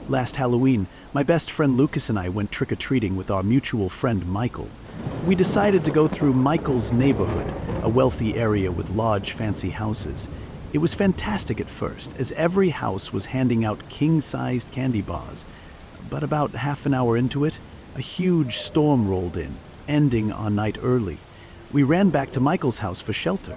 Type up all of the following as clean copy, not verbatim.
Last Halloween, my best friend Lucas and I went trick-or-treating with our mutual friend Michael. We decided to go through Michael's neighborhood, a wealthy area with large, fancy houses. It was fantastic at first, as every house was handing out king-sized candy bars. But about half an hour into it, a huge storm rolled in, ending our night early. We ran back to Michael's house for shelter.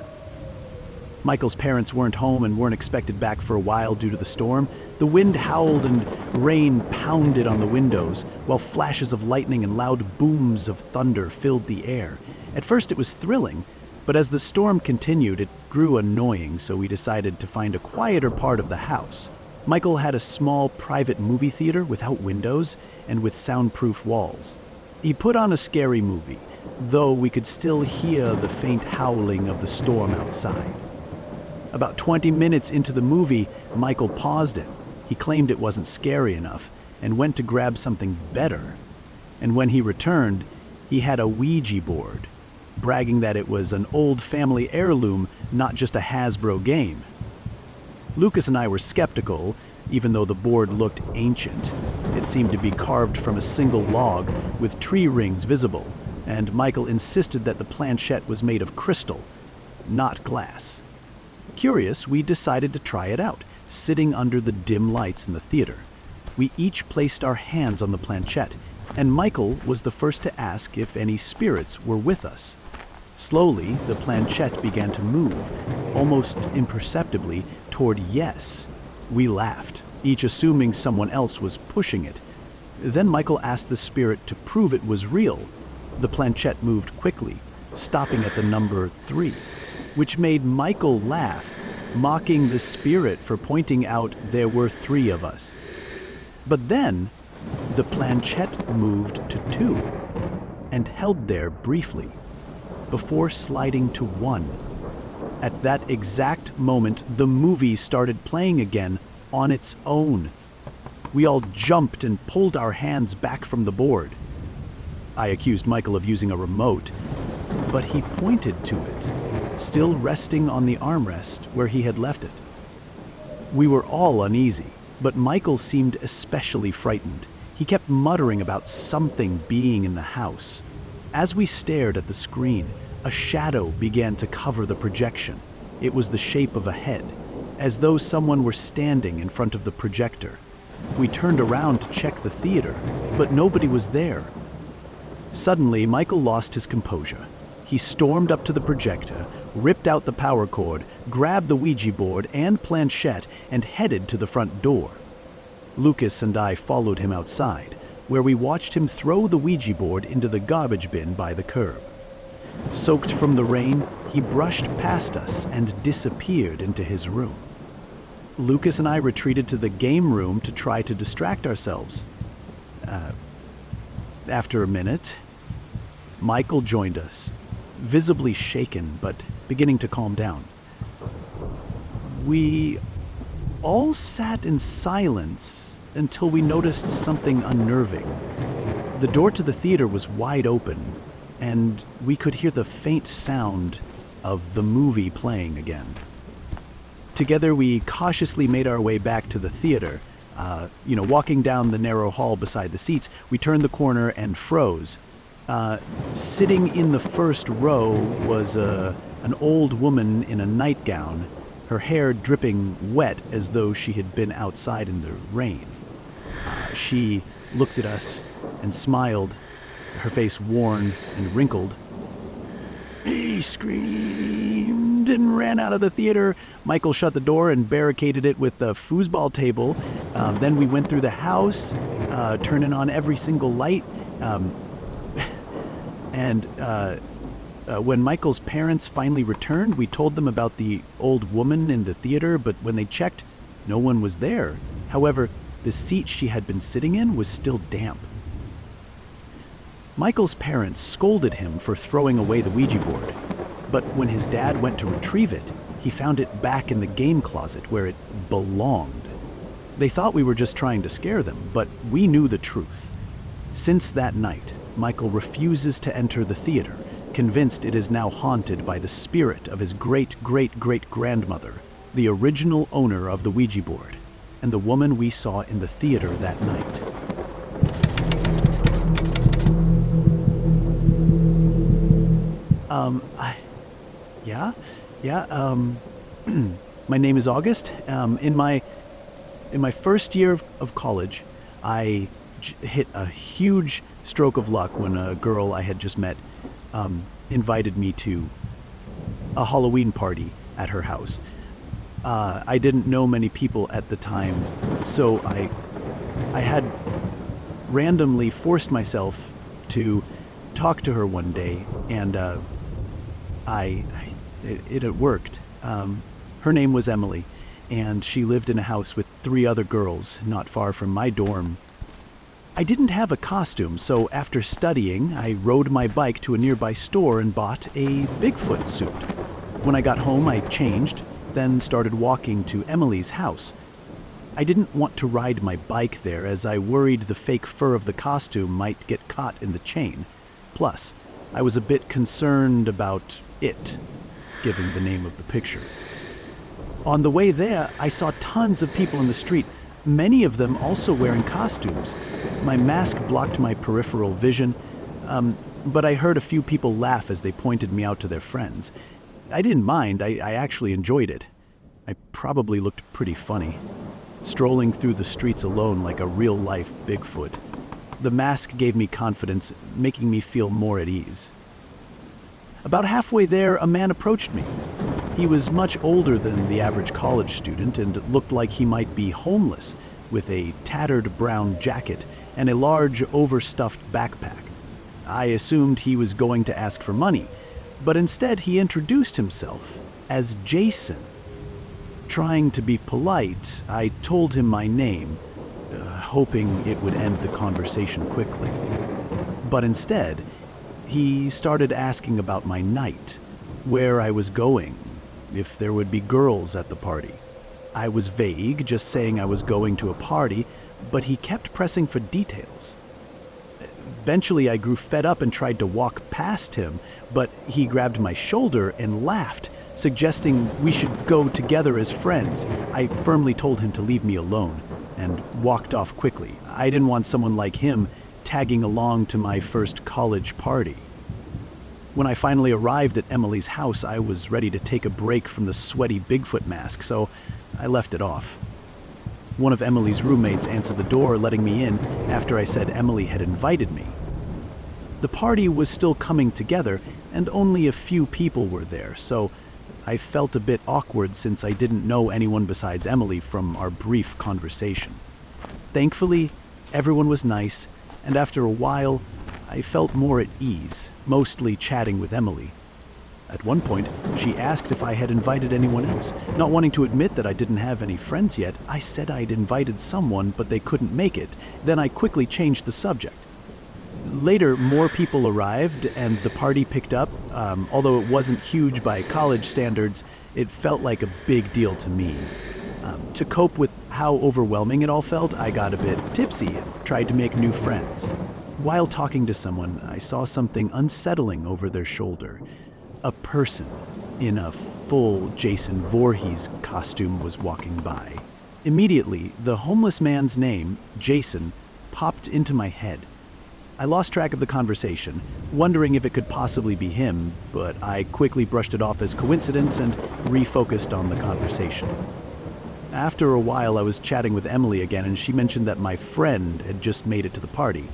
Michael's parents weren't home and weren't expected back for a while due to the storm. The wind howled and rain pounded on the windows, while flashes of lightning and loud booms of thunder filled the air. At first it was thrilling, but as the storm continued, it grew annoying, so we decided to find a quieter part of the house. Michael had a small private movie theater without windows and with soundproof walls. He put on a scary movie, though we could still hear the faint howling of the storm outside. About 20 minutes into the movie, Michael paused it. He claimed it wasn't scary enough and went to grab something better. And when he returned, he had a Ouija board, bragging that it was an old family heirloom, not just a Hasbro game. Lucas and I were skeptical, even though the board looked ancient. It seemed to be carved from a single log with tree rings visible, and Michael insisted that the planchette was made of crystal, not glass. Curious, we decided to try it out, sitting under the dim lights in the theater. We each placed our hands on the planchette, and Michael was the first to ask if any spirits were with us. Slowly, the planchette began to move, almost imperceptibly, toward yes. We laughed, each assuming someone else was pushing it. Then Michael asked the spirit to prove it was real. The planchette moved quickly, stopping at the number 3. Which made Michael laugh, mocking the spirit for pointing out there were 3 of us. But then, the planchette moved to 2, and held there briefly, before sliding to 1. At that exact moment, the movie started playing again on its own. We all jumped and pulled our hands back from the board. I accused Michael of using a remote, but he pointed to it, still resting on the armrest where he had left it. We were all uneasy, but Michael seemed especially frightened. He kept muttering about something being in the house. As we stared at the screen, a shadow began to cover the projection. It was the shape of a head, as though someone were standing in front of the projector. We turned around to check the theater, but nobody was there. Suddenly, Michael lost his composure. He stormed up to the projector, ripped out the power cord, grabbed the Ouija board and planchette, and headed to the front door. Lucas and I followed him outside, where we watched him throw the Ouija board into the garbage bin by the curb. Soaked from the rain, he brushed past us and disappeared into his room. Lucas and I retreated to the game room to try to distract ourselves. After a minute, Michael joined us, visibly shaken but beginning to calm down. We all sat in silence until we noticed something unnerving. The door to the theater was wide open, and we could hear the faint sound of the movie playing again. Together, we cautiously made our way back to the theater. Walking down the narrow hall beside the seats, we turned the corner and froze. Sitting in the first row was an old woman in a nightgown, her hair dripping wet as though she had been outside in the rain. She looked at us and smiled, her face worn and wrinkled. He screamed and ran out of the theater. Michael shut the door and barricaded it with a foosball table. Then we went through the house, turning on every single light. When Michael's parents finally returned, we told them about the old woman in the theater, but when they checked, no one was there. However, the seat she had been sitting in was still damp. Michael's parents scolded him for throwing away the Ouija board, but when his dad went to retrieve it, he found it back in the game closet where it belonged. They thought we were just trying to scare them, but we knew the truth. Since that night, Michael refuses to enter the theater, convinced it is now haunted by the spirit of his great-great-great-grandmother, the original owner of the Ouija board. and the woman we saw in the theater that night. Yeah, yeah, my name is August. In my first year of college, I hit a huge stroke of luck when a girl I had just met invited me to a Halloween party at her house. I didn't know many people at the time, so I had randomly forced myself to talk to her one day, and it worked. Her name was Emily, and she lived in a house with 3 other girls not far from my dorm. I didn't have a costume, so after studying, I rode my bike to a nearby store and bought a Bigfoot suit. When I got home, I changed, then started walking to Emily's house. I didn't want to ride my bike there, as I worried the fake fur of the costume might get caught in the chain. Plus, I was a bit concerned about it, given the name of the picture. On the way there, I saw tons of people in the street, many of them also wearing costumes. My mask blocked my peripheral vision, but I heard a few people laugh as they pointed me out to their friends. I didn't mind, I actually enjoyed it. I probably looked pretty funny, strolling through the streets alone like a real-life Bigfoot. The mask gave me confidence, making me feel more at ease. About halfway there, a man approached me. He was much older than the average college student and looked like he might be homeless, with a tattered brown jacket and a large, overstuffed backpack. I assumed he was going to ask for money, but instead he introduced himself as Jason. Trying to be polite, I told him my name, hoping it would end the conversation quickly. But instead, he started asking about my night, where I was going, if there would be girls at the party. I was vague, just saying I was going to a party, but he kept pressing for details. Eventually, I grew fed up and tried to walk past him, but he grabbed my shoulder and laughed, suggesting we should go together as friends. I firmly told him to leave me alone and walked off quickly. I didn't want someone like him tagging along to my first college party. When I finally arrived at Emily's house, I was ready to take a break from the sweaty Bigfoot mask, so I left it off. One of Emily's roommates answered the door, letting me in after I said Emily had invited me. The party was still coming together, and only a few people were there, so I felt a bit awkward since I didn't know anyone besides Emily from our brief conversation. Thankfully, everyone was nice, and after a while, I felt more at ease, mostly chatting with Emily. At one point, she asked if I had invited anyone else. Not wanting to admit that I didn't have any friends yet, I said I'd invited someone, but they couldn't make it. Then I quickly changed the subject. Later, more people arrived, and the party picked up. Although it wasn't huge by college standards, it felt like a big deal to me. To cope with how overwhelming it all felt, I got a bit tipsy and tried to make new friends. While talking to someone, I saw something unsettling over their shoulder. A person in a full Jason Voorhees costume was walking by. Immediately, the homeless man's name, Jason, popped into my head. I lost track of the conversation, wondering if it could possibly be him, but I quickly brushed it off as coincidence and refocused on the conversation. After a while, I was chatting with Emily again, and she mentioned that my friend had just made it to the party.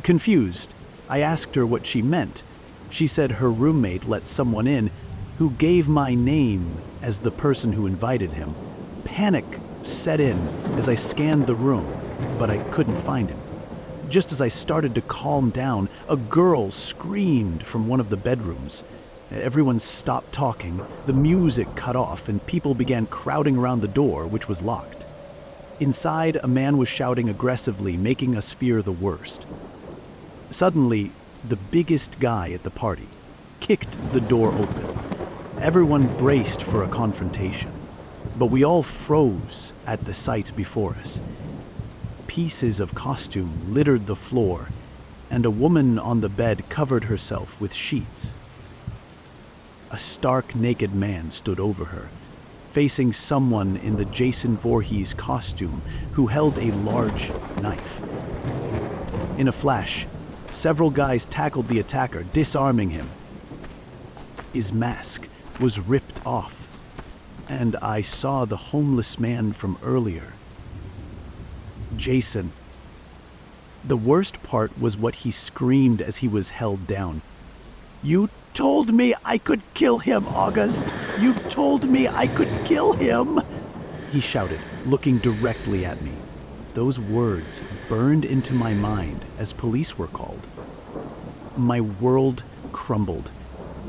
Confused, I asked her what she meant. She said her roommate let someone in who gave my name as the person who invited him. Panic set in as I scanned the room, but I couldn't find him. Just as I started to calm down, a girl screamed from one of the bedrooms. Everyone stopped talking, the music cut off, and people began crowding around the door, which was locked. Inside, a man was shouting aggressively, making us fear the worst. Suddenly, the biggest guy at the party kicked the door open. Everyone braced for a confrontation, but we all froze at the sight before us. Pieces of costume littered the floor, and a woman on the bed covered herself with sheets. A stark naked man stood over her, facing someone in the Jason Voorhees costume who held a large knife. In a flash, several guys tackled the attacker, disarming him. His mask was ripped off, and I saw the homeless man from earlier. Jason. The worst part was what he screamed as he was held down. "You told me I could kill him, August! You told me I could kill him!" He shouted, looking directly at me. Those words burned into my mind as police were called. My world crumbled.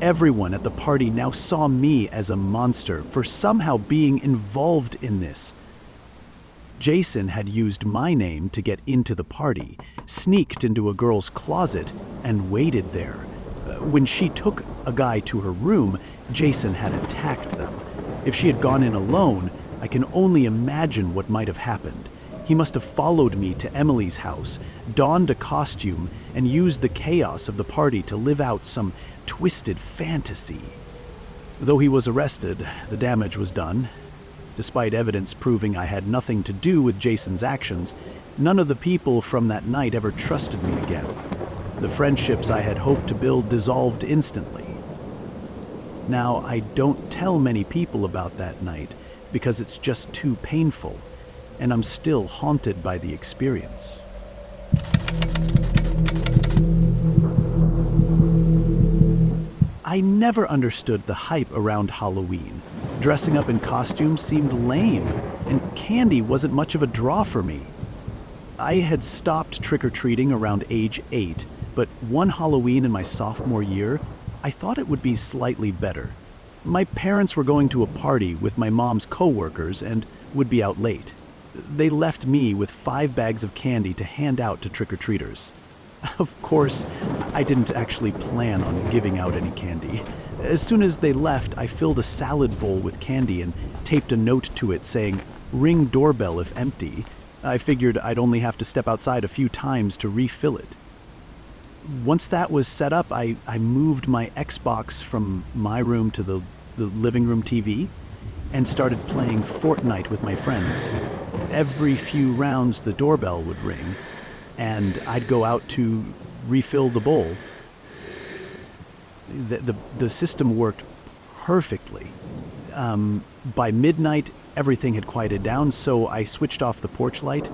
Everyone at the party now saw me as a monster for somehow being involved in this. Jason had used my name to get into the party, sneaked into a girl's closet, and waited there. When she took a guy to her room, Jason had attacked them. If she had gone in alone, I can only imagine what might have happened. He must have followed me to Emily's house, donned a costume, and used the chaos of the party to live out some twisted fantasy. Though he was arrested, the damage was done. Despite evidence proving I had nothing to do with Jason's actions, none of the people from that night ever trusted me again. The friendships I had hoped to build dissolved instantly. Now, I don't tell many people about that night because it's just too painful, and I'm still haunted by the experience. I never understood the hype around Halloween. Dressing up in costumes seemed lame, and candy wasn't much of a draw for me. I had stopped trick-or-treating around age 8, but one Halloween in my sophomore year, I thought it would be slightly better. My parents were going to a party with my mom's coworkers and would be out late. They left me with 5 bags of candy to hand out to trick-or-treaters. Of course, I didn't actually plan on giving out any candy. As soon as they left, I filled a salad bowl with candy and taped a note to it saying, "Ring doorbell if empty." I figured I'd only have to step outside a few times to refill it. Once that was set up, I moved my Xbox from my room to the living room TV and started playing Fortnite with my friends. Every few rounds the doorbell would ring, and I'd go out to refill the bowl. The system worked perfectly. By midnight, everything had quieted down, so I switched off the porch light.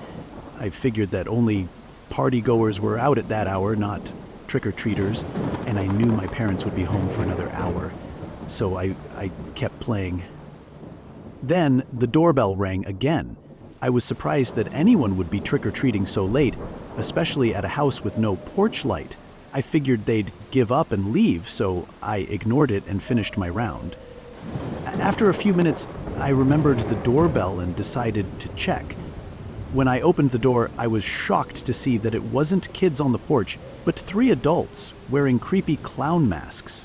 I figured that only partygoers were out at that hour, not trick-or-treaters, and I knew my parents would be home for another hour, so I kept playing. Then the doorbell rang again. I was surprised that anyone would be trick-or-treating so late, especially at a house with no porch light. I figured they'd give up and leave, so I ignored it and finished my round. After a few minutes, I remembered the doorbell and decided to check. When I opened the door, I was shocked to see that it wasn't kids on the porch, but 3 adults wearing creepy clown masks.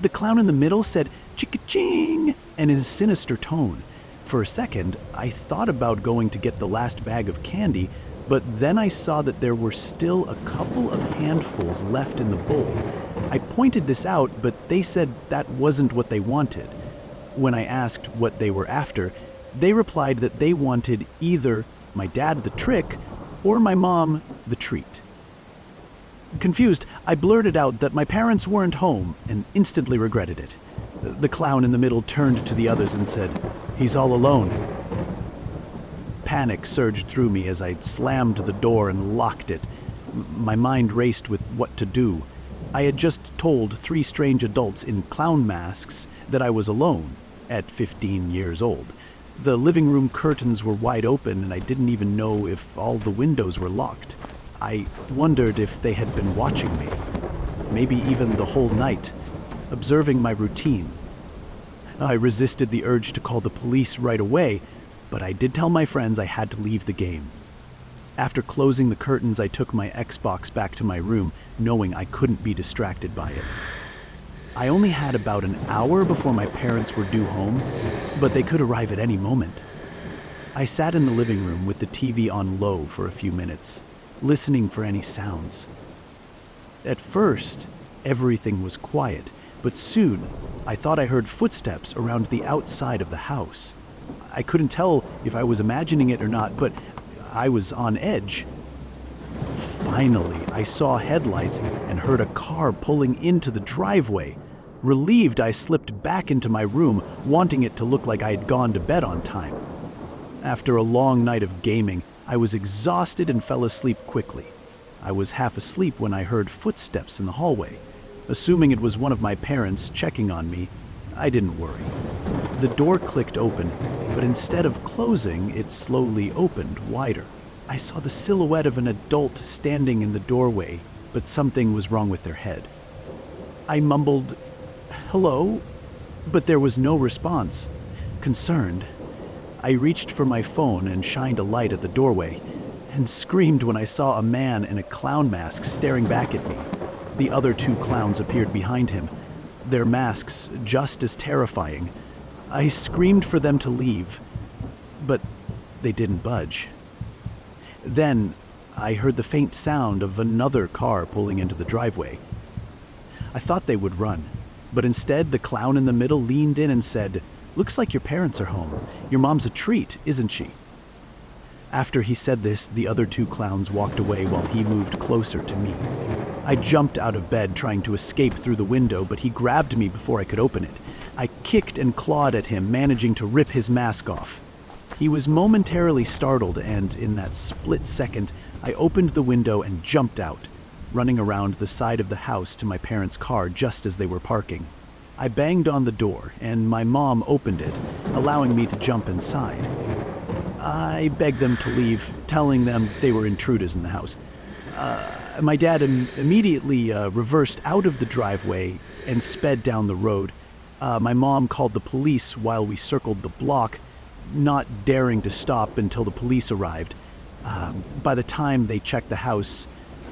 The clown in the middle said, "Chicka-ching," and in a sinister tone. For a second, I thought about going to get the last bag of candy, but then I saw that there were still a couple of handfuls left in the bowl. I pointed this out, but they said that wasn't what they wanted. When I asked what they were after, they replied that they wanted either my dad the trick or my mom the treat. Confused, I blurted out that my parents weren't home and instantly regretted it. The clown in the middle turned to the others and said, "He's all alone." Panic surged through me as I slammed the door and locked it. My mind raced with what to do. I had just told 3 strange adults in clown masks that I was alone at 15 years old. The living room curtains were wide open and I didn't even know if all the windows were locked. I wondered if they had been watching me, maybe even the whole night, observing my routine. I resisted the urge to call the police right away, but I did tell my friends I had to leave the game. After closing the curtains, I took my Xbox back to my room, knowing I couldn't be distracted by it. I only had about an hour before my parents were due home, but they could arrive at any moment. I sat in the living room with the TV on low for a few minutes, listening for any sounds. At first, everything was quiet, but soon I thought I heard footsteps around the outside of the house. I couldn't tell if I was imagining it or not, but I was on edge. Finally, I saw headlights and heard a car pulling into the driveway. Relieved, I slipped back into my room, wanting it to look like I had gone to bed on time. After a long night of gaming, I was exhausted and fell asleep quickly. I was half asleep when I heard footsteps in the hallway. Assuming it was one of my parents checking on me, I didn't worry. The door clicked open, but instead of closing, it slowly opened wider. I saw the silhouette of an adult standing in the doorway, but something was wrong with their head. I mumbled, "Hello?" but there was no response. Concerned, I reached for my phone and shined a light at the doorway, and screamed when I saw a man in a clown mask staring back at me. The other two clowns appeared behind him, their masks just as terrifying. I screamed for them to leave, but they didn't budge. Then I heard the faint sound of another car pulling into the driveway. I thought they would run, but instead the clown in the middle leaned in and said, "Looks like your parents are home. Your mom's a treat, isn't she?" After he said this, the other two clowns walked away while he moved closer to me. I jumped out of bed trying to escape through the window, but he grabbed me before I could open it. I kicked and clawed at him, managing to rip his mask off. He was momentarily startled, and in that split second, I opened the window and jumped out, running around the side of the house to my parents' car just as they were parking. I banged on the door, and my mom opened it, allowing me to jump inside. I begged them to leave, telling them they were intruders in the house. My dad immediately reversed out of the driveway and sped down the road. My mom called the police while we circled the block, not daring to stop until the police arrived. By the time they checked the house,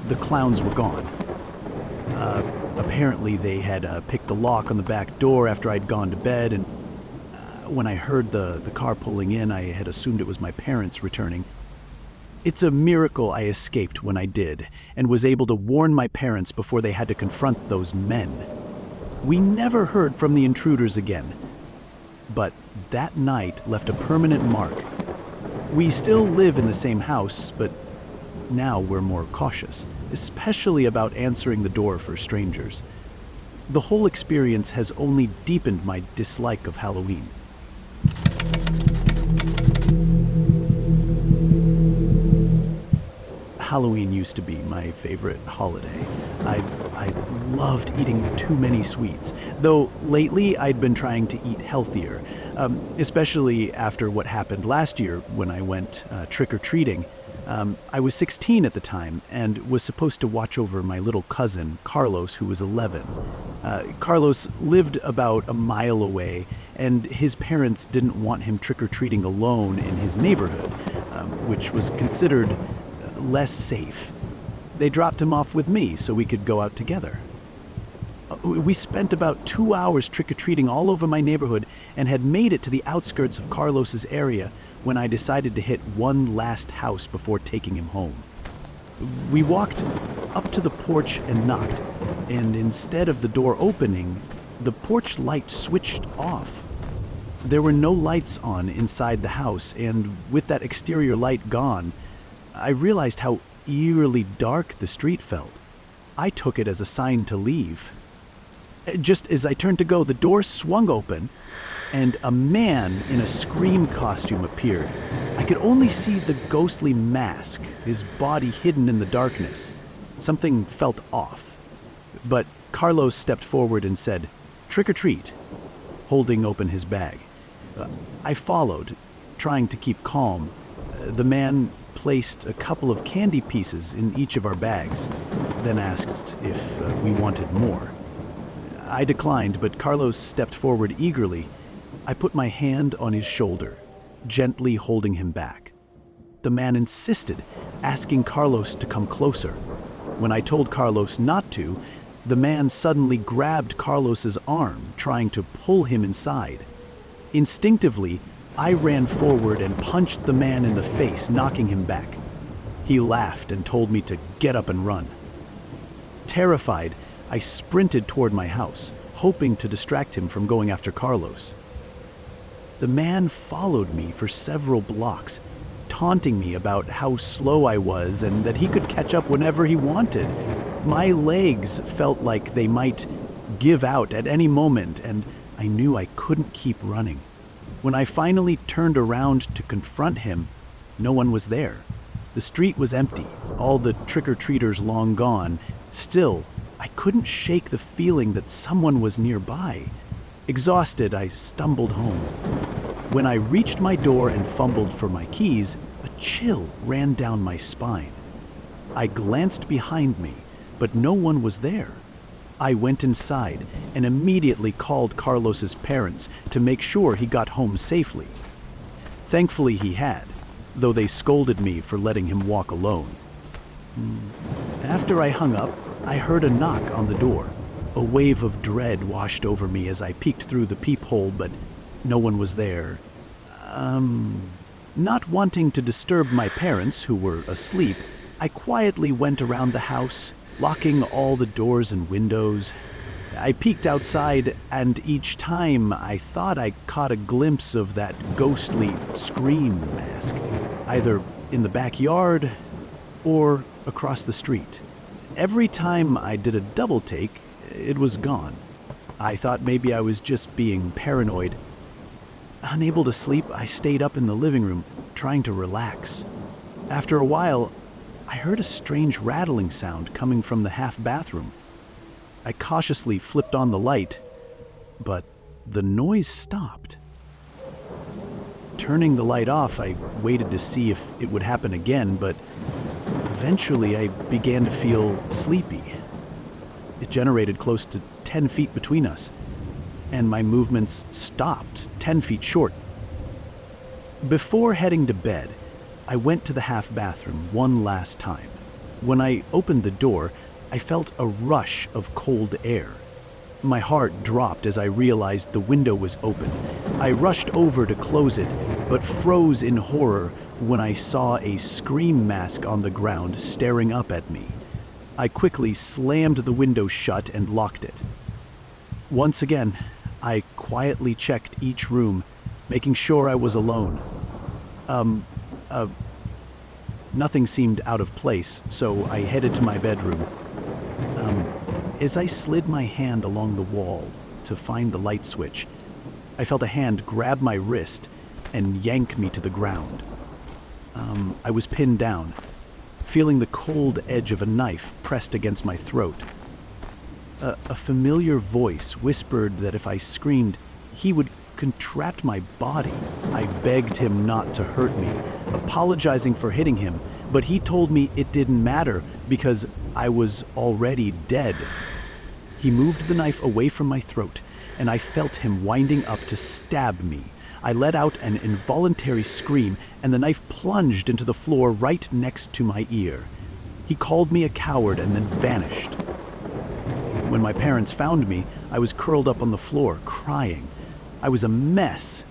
the clowns were gone. Apparently they had picked the lock on the back door after I'd gone to bed, and when I heard the car pulling in, I had assumed it was my parents returning. It's a miracle I escaped when I did, and was able to warn my parents before they had to confront those men. We never heard from the intruders again, but that night left a permanent mark. We still live in the same house, but now we're more cautious, especially about answering the door for strangers. The whole experience has only deepened my dislike of Halloween. Halloween used to be my favorite holiday. I loved eating too many sweets, though lately I'd been trying to eat healthier, especially after what happened last year when I went trick-or-treating. I was 16 at the time and was supposed to watch over my little cousin, Carlos, who was 11. Carlos lived about a mile away, and his parents didn't want him trick-or-treating alone in his neighborhood, which was considered less safe. They dropped him off with me so we could go out together. We spent about 2 hours trick-or-treating all over my neighborhood and had made it to the outskirts of Carlos's area when I decided to hit one last house before taking him home. We walked up to the porch and knocked, and instead of the door opening, the porch light switched off. There were no lights on inside the house, and with that exterior light gone, I realized how eerily dark the street felt. I took it as a sign to leave. Just as I turned to go, the door swung open, and a man in a Scream costume appeared. I could only see the ghostly mask, his body hidden in the darkness. Something felt off. But Carlos stepped forward and said, "Trick or treat," holding open his bag. I followed, trying to keep calm. The man placed a couple of candy pieces in each of our bags, then asked if we wanted more. I declined, but Carlos stepped forward eagerly. I put my hand on his shoulder, gently holding him back. The man insisted, asking Carlos to come closer. When I told Carlos not to, the man suddenly grabbed Carlos's arm, trying to pull him inside. Instinctively, I ran forward and punched the man in the face, knocking him back. He laughed and told me to get up and run. Terrified, I sprinted toward my house, hoping to distract him from going after Carlos. The man followed me for several blocks, taunting me about how slow I was and that he could catch up whenever he wanted. My legs felt like they might give out at any moment, and I knew I couldn't keep running. When I finally turned around to confront him, no one was there. The street was empty, all the trick-or-treaters long gone. Still, I couldn't shake the feeling that someone was nearby. Exhausted, I stumbled home. When I reached my door and fumbled for my keys, a chill ran down my spine. I glanced behind me, but no one was there. I went inside and immediately called Carlos's parents to make sure he got home safely. Thankfully he had, though they scolded me for letting him walk alone. After I hung up, I heard a knock on the door. A wave of dread washed over me as I peeked through the peephole, but no one was there. Not wanting to disturb my parents, who were asleep, I quietly went around the house, locking all the doors and windows. I peeked outside, and each time I thought I caught a glimpse of that ghostly scream mask, either in the backyard or across the street. Every time I did a double take, it was gone. I thought maybe I was just being paranoid. Unable to sleep, I stayed up in the living room, trying to relax. After a while, I heard a strange rattling sound coming from the half bathroom. I cautiously flipped on the light, but the noise stopped. Turning the light off, I waited to see if it would happen again, but eventually I began to feel sleepy. It generated close to 10 feet between us, and my movements stopped 10 feet short. Before heading to bed, I went to the half bathroom one last time. When I opened the door, I felt a rush of cold air. My heart dropped as I realized the window was open. I rushed over to close it, but froze in horror when I saw a scream mask on the ground staring up at me. I quickly slammed the window shut and locked it. Once again, I quietly checked each room, making sure I was alone. Nothing seemed out of place, so I headed to my bedroom. As I slid my hand along the wall to find the light switch, I felt a hand grab my wrist and yank me to the ground. I was pinned down, feeling the cold edge of a knife pressed against my throat. A familiar voice whispered that if I screamed, he would contract my body. I begged him not to hurt me, apologizing for hitting him, but he told me it didn't matter because I was already dead. He moved the knife away from my throat, and I felt him winding up to stab me. I let out an involuntary scream, and the knife plunged into the floor right next to my ear. He called me a coward and then vanished. When my parents found me, I was curled up on the floor, crying. I was a mess.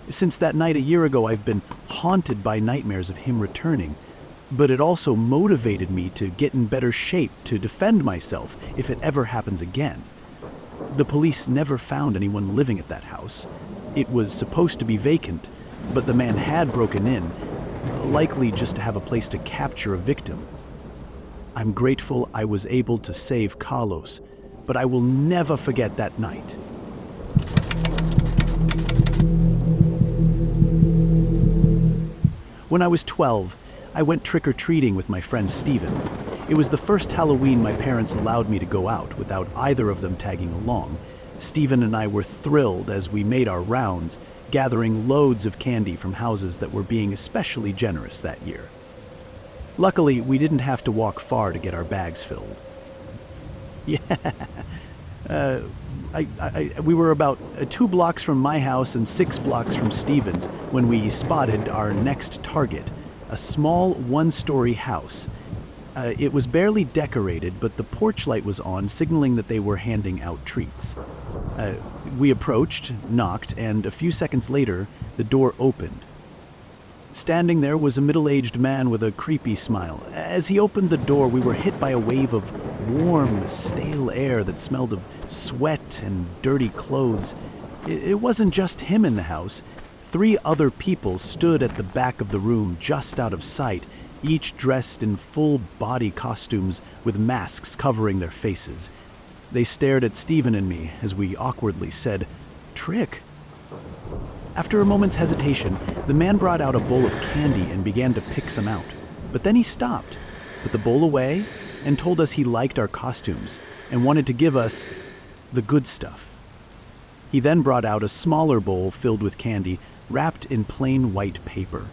Since that night a year ago, I've been haunted by nightmares of him returning, but it also motivated me to get in better shape to defend myself if it ever happens again. The police never found anyone living at that house. It was supposed to be vacant, but the man had broken in, likely just to have a place to capture a victim. I'm grateful I was able to save Carlos, but I will never forget that night. When I was 12, I went trick-or-treating with my friend Steven. It was the first Halloween my parents allowed me to go out without either of them tagging along. Steven and I were thrilled as we made our rounds, gathering loads of candy from houses that were being especially generous that year. Luckily, we didn't have to walk far to get our bags filled. We were about 2 blocks from my house and 6 blocks from Steven's when we spotted our next target, a small one-story house. It was barely decorated, but the porch light was on, signaling that they were handing out treats. We approached, knocked, and a few seconds later, the door opened. Standing there was a middle-aged man with a creepy smile. As he opened the door, we were hit by a wave of warm, stale air that smelled of sweat and dirty clothes. It wasn't just him in the house. 3 other people stood at the back of the room just out of sight, each dressed in full body costumes with masks covering their faces. They stared at Stephen and me as we awkwardly said, "Trick." After a moment's hesitation, the man brought out a bowl of candy and began to pick some out. But then he stopped, put the bowl away, and told us he liked our costumes and wanted to give us the good stuff. He then brought out a smaller bowl filled with candy, wrapped in plain white paper.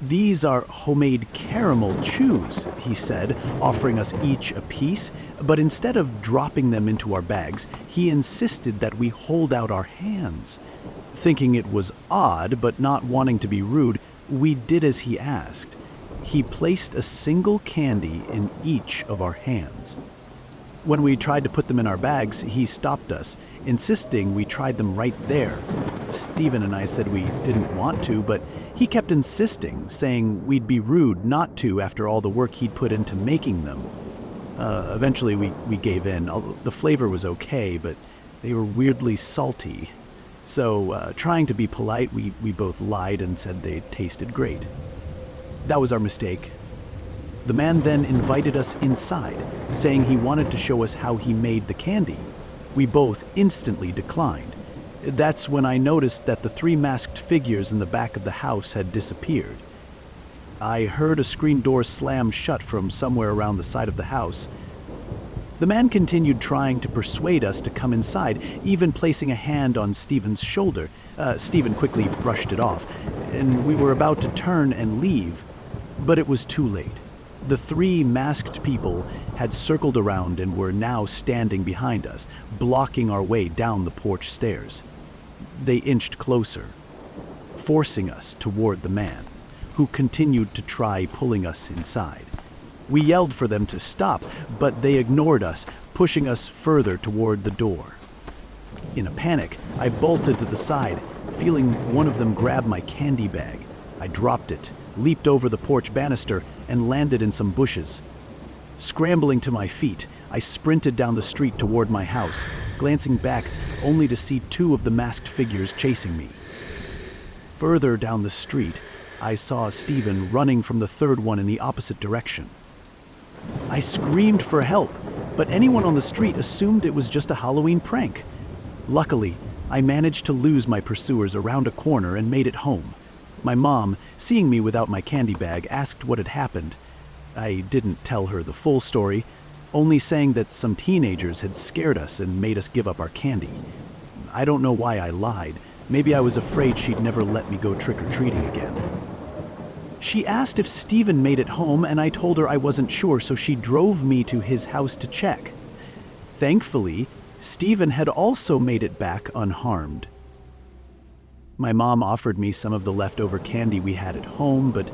"These are homemade caramel chews," he said, offering us each a piece, but instead of dropping them into our bags, he insisted that we hold out our hands. Thinking it was odd, but not wanting to be rude, we did as he asked. He placed a single candy in each of our hands. When we tried to put them in our bags, he stopped us, insisting we tried them right there. Stephen and I said we didn't want to, but he kept insisting, saying we'd be rude not to after all the work he'd put into making them. Eventually we gave in. The flavor was okay, but they were weirdly salty. So, trying to be polite, we both lied and said they tasted great. That was our mistake. The man then invited us inside, saying he wanted to show us how he made the candy. We both instantly declined. That's when I noticed that the 3 masked figures in the back of the house had disappeared. I heard a screen door slam shut from somewhere around the side of the house. The man continued trying to persuade us to come inside, even placing a hand on Stephen's shoulder. Stephen quickly brushed it off, and we were about to turn and leave, but it was too late. The 3 masked people had circled around and were now standing behind us, blocking our way down the porch stairs. They inched closer, forcing us toward the man, who continued to try pulling us inside. We yelled for them to stop, but they ignored us, pushing us further toward the door. In a panic, I bolted to the side, feeling one of them grab my candy bag. I dropped it, leaped over the porch banister, and landed in some bushes. Scrambling to my feet, I sprinted down the street toward my house, glancing back only to see 2 of the masked figures chasing me. Further down the street, I saw Stephen running from the 3rd one in the opposite direction. I screamed for help, but anyone on the street assumed it was just a Halloween prank. Luckily, I managed to lose my pursuers around a corner and made it home. My mom, seeing me without my candy bag, asked what had happened. I didn't tell her the full story, only saying that some teenagers had scared us and made us give up our candy. I don't know why I lied. Maybe I was afraid she'd never let me go trick-or-treating again. She asked if Stephen made it home, and I told her I wasn't sure, so she drove me to his house to check. Thankfully, Stephen had also made it back unharmed. My mom offered me some of the leftover candy we had at home, but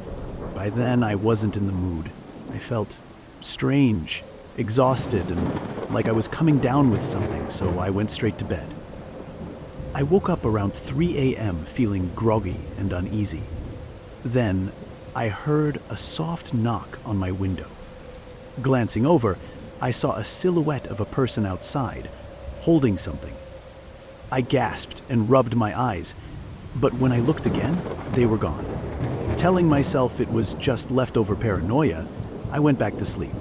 by then I wasn't in the mood. I felt strange, exhausted, and like I was coming down with something, so I went straight to bed. I woke up around 3 a.m. feeling groggy and uneasy. Then I heard a soft knock on my window. Glancing over, I saw a silhouette of a person outside, holding something. I gasped and rubbed my eyes, but when I looked again, they were gone. Telling myself it was just leftover paranoia, I went back to sleep.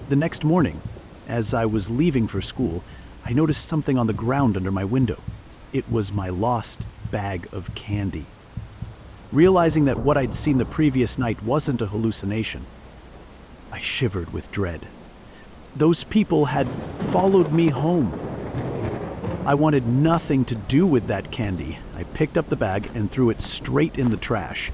The next morning, as I was leaving for school, I noticed something on the ground under my window. It was my lost bag of candy. Realizing that what I'd seen the previous night wasn't a hallucination, I shivered with dread. Those people had followed me home. I wanted nothing to do with that candy. I picked up the bag and threw it straight in the trash.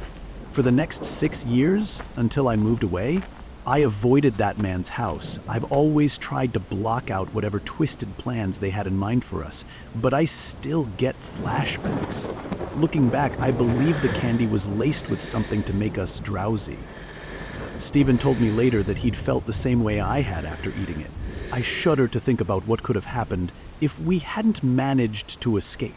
For the next 6 years, until I moved away, I avoided that man's house. I've always tried to block out whatever twisted plans they had in mind for us, but I still get flashbacks. Looking back, I believe the candy was laced with something to make us drowsy. Stephen told me later that he'd felt the same way I had after eating it. I shudder to think about what could have happened if we hadn't managed to escape.